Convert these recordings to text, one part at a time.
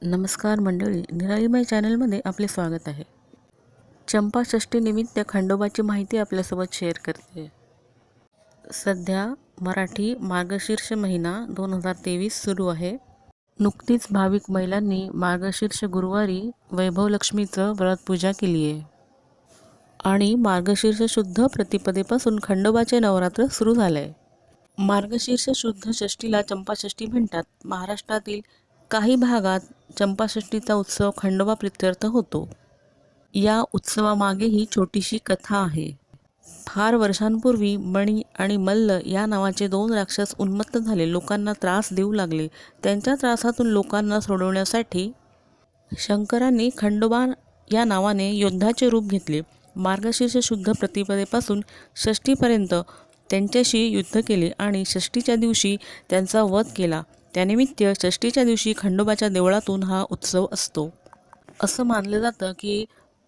नमस्कार मंडळी, निराळीमाई चॅनलमध्ये आपले स्वागत आहे. चंपाषष्ठीनिमित्त खंडोबाची माहिती आपल्यासोबत शेअर करते. सध्या मराठी मार्गशीर्ष महिना 2023 सुरू आहे. नुकतीच भाविक महिलांनी मार्गशीर्ष गुरुवारी वैभवलक्ष्मीचं व्रत पूजा केली आहे आणि मार्गशीर्ष शुद्ध प्रतिपदेपासून खंडोबाचे नवरात्र सुरू झाले आहे. मार्गशीर्ष शुद्ध षष्ठीला चंपाषष्ठी म्हणतात. महाराष्ट्रातील काही भागात चंपाषष्ठीचा उत्सव खंडोबा प्रित्यर्थ होतो. या उत्सवामागेही छोटीशी कथा आहे. फार वर्षांपूर्वी मणी आणि मल्ल या नावाचे दोन राक्षस उन्मत्त झाले. लोकांना त्रास देऊ लागले. त्यांच्या त्रासातून लोकांना सोडवण्यासाठी शंकरांनी खंडोबा या नावाने योद्धाचे रूप घेतले. मार्गशीर्ष शुद्ध प्रतिपदेपासून षष्ठीपर्यंत त्यांच्याशी युद्ध केले आणि षष्ठीच्या दिवशी त्यांचा वध केला. त्यानिमित्त षष्ठीच्या दिवशी खंडोबाच्या देवळातून हा उत्सव असतो. असं मानलं जातं की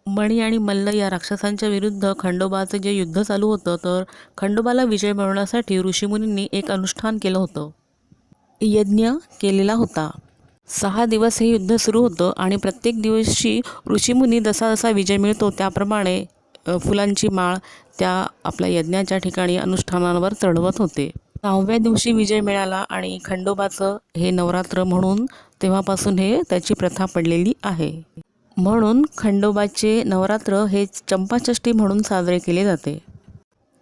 मणी आणि मल्ल या राक्षसांच्या विरुद्ध खंडोबाचं जे युद्ध चालू होतं, तर खंडोबाला विजय मिळवण्यासाठी ऋषीमुनींनी एक अनुष्ठान केलं होतं. यज्ञ केलेला होता. 6 दिवस हे युद्ध सुरू होतं आणि प्रत्येक दिवशी ऋषीमुनी जसा जसा विजय मिळतो त्याप्रमाणे फुलांची माळ त्या आपल्या यज्ञाच्या ठिकाणी अनुष्ठानांवर चढवत होते. 9व्या दिवशी विजय मिळाला आणि खंडोबाचं हे नवरात्र म्हणून तेव्हापासून हे त्याची प्रथा पडलेली आहे. म्हणून खंडोबाचे नवरात्र हे चंपाषष्ठी म्हणून साजरे केले जाते.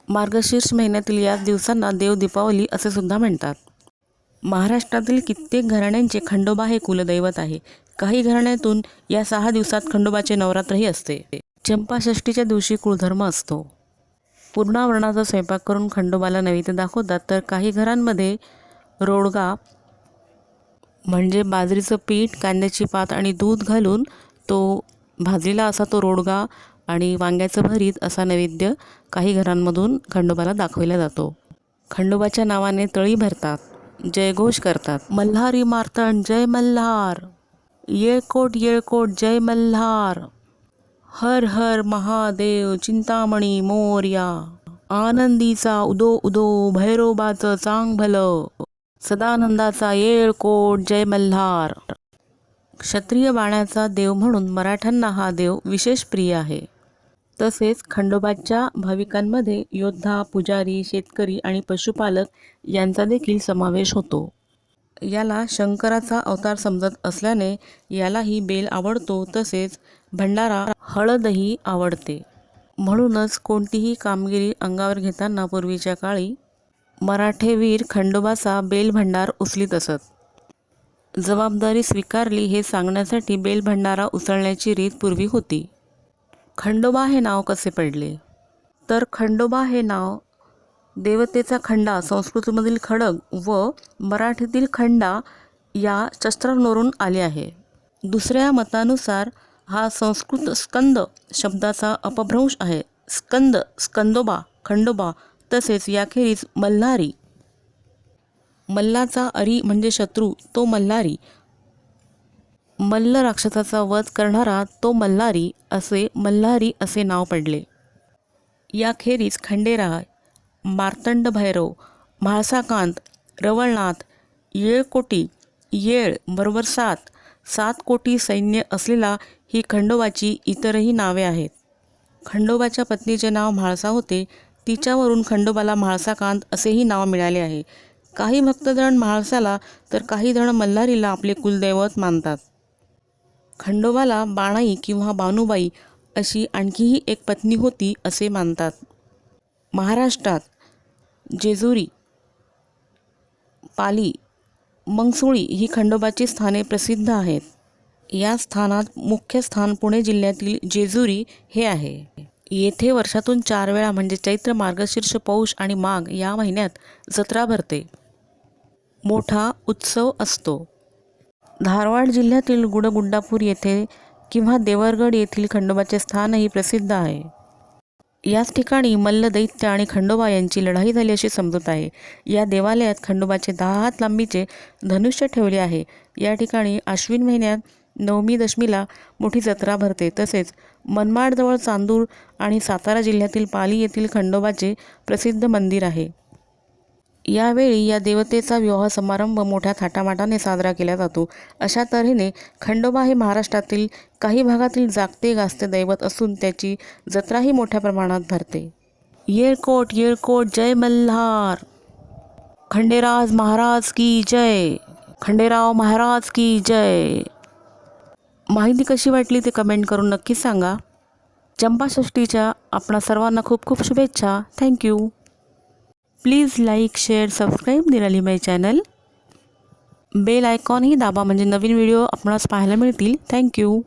मार्गशीर्ष महिन्यातील या दिवसांना देव दीपावली असे सुद्धा म्हणतात. महाराष्ट्रातील कित्येक घराण्यांचे खंडोबा हे कुलदैवत आहे. काही घराण्यातून या 6 दिवसात खंडोबाचे नवरात्रही असते. चंपाषष्ठीच्या दिवशी कुळधर्म असतो. पूर्णावरणाचा स्वयंपाक करून खंडोबाला नैवेद्य दाखवतात. तर काही घरांमध्ये रोडगा म्हणजे बाजरीचं पीठ, कांद्याची पात आणि दूध घालून तो भाजलेला असा तो रोडगा आणि वांग्याचं भरीत असा नैवेद्य काही घरांमधून खंडोबाला दाखवला जातो. खंडोबाच्या नावाने तळी भरतात, जयघोष करतात. मल्हारी मार्तंड जय मल्हार, येळकोट येळकोट जय मल्हार, हर हर महादेव चिंतामणी मोरया, आनंदीचा उदो उदो भैरोबाचं चांग भलं, सदानंदाचा येळकोट जय मल्हार. क्षत्रिय बाण्याचा देव म्हणून मराठ्यांना हा देव विशेष प्रिय आहे. तसेच खंडोबाच्या भाविकांमध्ये योद्धा, पुजारी, शेतकरी आणि पशुपालक यांचा देखील समावेश होतो. याला शंकराचा अवतार समजत असल्याने यालाही बेल आवडतो. तसेच भंडारा, हळदही आवडते. म्हणूनच कोणतीही कामगिरी अंगावर घेताना पूर्वीच्या काळी मराठे वीर खंडोबाचा बेल भंडार उचलीत असत. जबाबदारी स्वीकारली हे सांगण्यासाठी बेल भंडारा उचलण्याची रीत पूर्वी होती. खंडोबा हे नाव कसे पडले? तर खंडोबा हे नाव देवतेचा खंडा संस्कृतमधील खडग व मराठीतील खंडा या शस्त्रांवरून आले आहे. दुसऱ्या मतानुसार हा संस्कृत स्कंद शब्दाचा अपभ्रंश आहे. स्कंद, स्कंदोबा, खंडोबा. तसेच याखेरीज मल्हारी, मल्लाचा अरी म्हणजे शत्रू तो मल्हारी, मल्ल राक्षसाचा वध करणारा तो मल्हारी असे मल्हारी असे नाव पडले. याखेरीज खंडेराय, मार्तंड भैरव, म्हाळसाकांत, रवळनाथ, येळकोटी, येळ बरोबर 7 कोटी सैन्य असलेला ही खंडोबाची इतरही नावे आहेत. खंडोबाच्या पत्नीचे नाव म्हाळसा होते. तिच्यावरून खंडोबाला म्हाळसाकांत असेही नाव मिळाले आहे. काही भक्तजण म्हाळसाला तर काही जण मल्हारीला आपले कुलदैवत मानतात. खंडोबाला बाणाई किंवा बानुबाई अशी आणखीही एक पत्नी होती असे मानतात. महाराष्ट्रात जेजुरी, पाली, मंगसुळी ही खंडोबाची स्थाने प्रसिद्ध आहेत. या स्थानात मुख्य स्थान पुणे जिल्ह्यातील जेजुरी हे आहे. येथे वर्षातून 4 वेळा म्हणजे चैत्र, मार्गशीर्ष, पौष आणि माघ या महिन्यात जत्रा भरते. मोठा उत्सव असतो. धारवाड जिल्ह्यातील गुडगुड्डापूर येथे किंवा देवरगड येथील खंडोबाचे स्थानही प्रसिद्ध आहे. याच ठिकाणी मल्ल दैत्य आणि खंडोबा यांची लढाई झाली अशी समजूत आहे. या देवालयात खंडोबाचे 10 हात लांबीचे धनुष्य ठेवले आहे. या ठिकाणी आश्विन महिन्यात नवमी दशमीला मोठी जत्रा भरते. तसेच मनमाडजवळ चांदूर आणि सातारा जिल्ह्यातील पाली येथील खंडोबाचे प्रसिद्ध मंदिर आहे. यावेळी या देवतेचा विवाह समारंभ मोठ्या थाटामाटाने साजरा केला जातो. अशा तऱ्हेने खंडोबा हे महाराष्ट्रातील काही भागातील जागते गाजते दैवत असून त्याची जत्राही मोठ्या प्रमाणात भरते. येळकोट येळकोट जय मल्हार. खंडेराज महाराज की जय. खंडेराव महाराज की जय. माहिती कशी वाटली ते कमेंट करून नक्की सांगा. चंपाषष्ठीच्या आपणा सर्वांना खूप खूप शुभेच्छा. Thank you. Please like share subscribe निराली माय चॅनल. बेल आयकॉनही दाबा म्हणजे नवीन व्हिडिओ आपणास पाहायला मिळतील. थँक्यू.